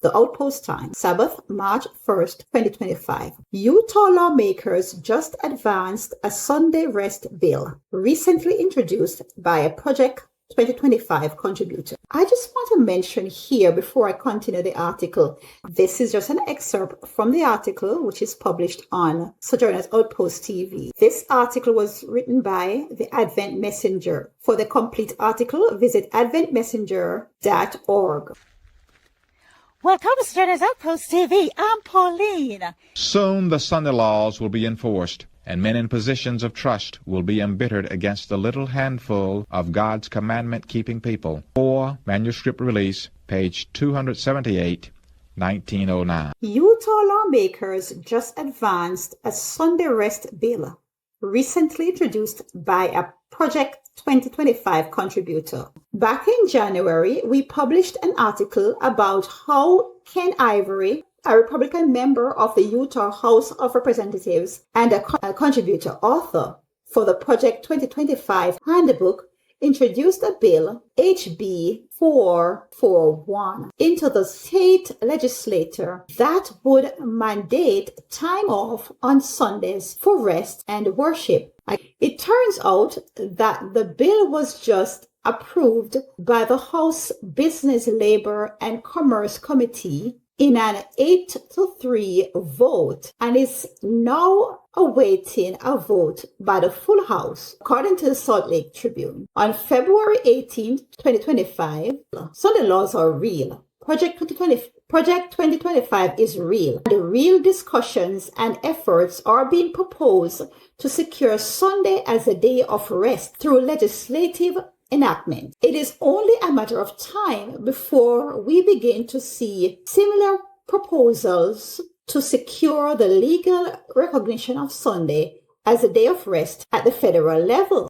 The Outpost Time, Sabbath, March 1st, 2025. Utah lawmakers just advanced a Sunday rest bill, recently introduced by a Project 2025 contributor. I just want to mention here before I continue the article, this is just an excerpt from the article which is published on Sojourner's Outpost TV. This article was written by the Advent Messenger. For the complete article, visit adventmessenger.org. Welcome to Sojourner's Outpost TV. I'm Pauline. Soon the Sunday laws will be enforced, and men in positions of trust will be embittered against the little handful of God's commandment-keeping people. 4 Manuscript Release, page 278, 1909. Utah lawmakers just advanced a Sunday rest bill, recently introduced by a Project 2025 contributor. Back in January, we published an article about how Ken Ivory, a Republican member of the Utah House of Representatives and a contributor author for the Project 2025 handbook, introduced a bill, HB 441, into the state legislature that would mandate time off on Sundays for rest and worship. It turns out that the bill was just approved by the House Business, Labor, and Commerce Committee in an 8-3 vote and is now awaiting a vote by the full House, according to the Salt Lake Tribune. On February 18, 2025, Sunday laws are real. Project 2025 is real. The real discussions and efforts are being proposed to secure Sunday as a day of rest through legislative enactment. It is only a matter of time before we begin to see similar proposals to secure the legal recognition of Sunday as a day of rest at the federal level.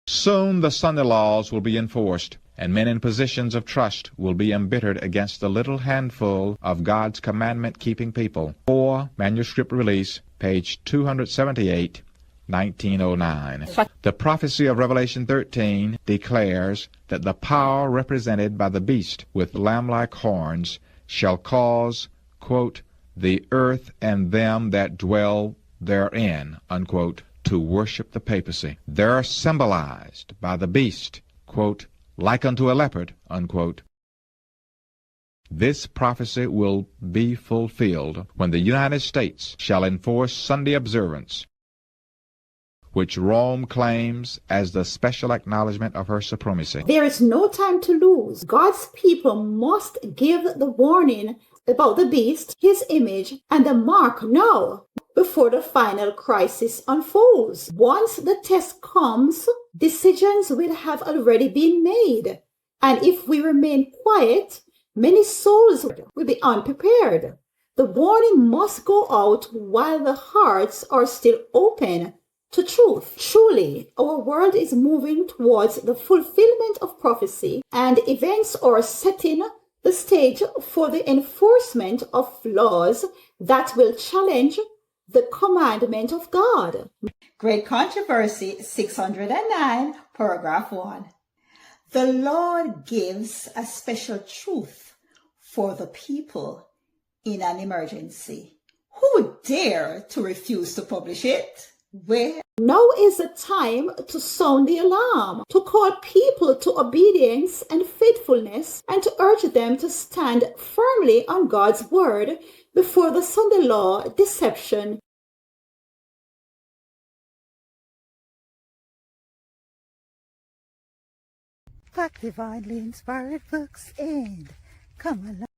Soon the Sunday laws will be enforced, and men in positions of trust will be embittered against the little handful of God's commandment-keeping people. 4 Manuscript Release, page 278, 1909. The prophecy of Revelation 13 declares that the power represented by the beast with lamb-like horns shall cause, quote, the earth and them that dwell therein, unquote, to worship the papacy. They're symbolized by the beast, quote, like unto a leopard, unquote. This prophecy will be fulfilled when the United States shall enforce Sunday observance, which Rome claims as the special acknowledgement of her supremacy. There is no time to lose. God's people must give the warning about the beast, his image, and the mark now, before the final crisis unfolds. Once the test comes, decisions will have already been made. And if we remain quiet, many souls will be unprepared. The warning must go out while the hearts are still open to truth. Truly, our world is moving towards the fulfillment of prophecy, and events are setting the stage for the enforcement of laws that will challenge the commandment of God. Great Controversy 609, paragraph 1. The Lord gives a special truth for the people in an emergency. Who would dare to refuse to publish it? Where? Now is the time to sound the alarm, to call people to obedience and faithfulness, and to urge them to stand firmly on God's word before the Sunday law deception. Fuck divinely inspired books and come along.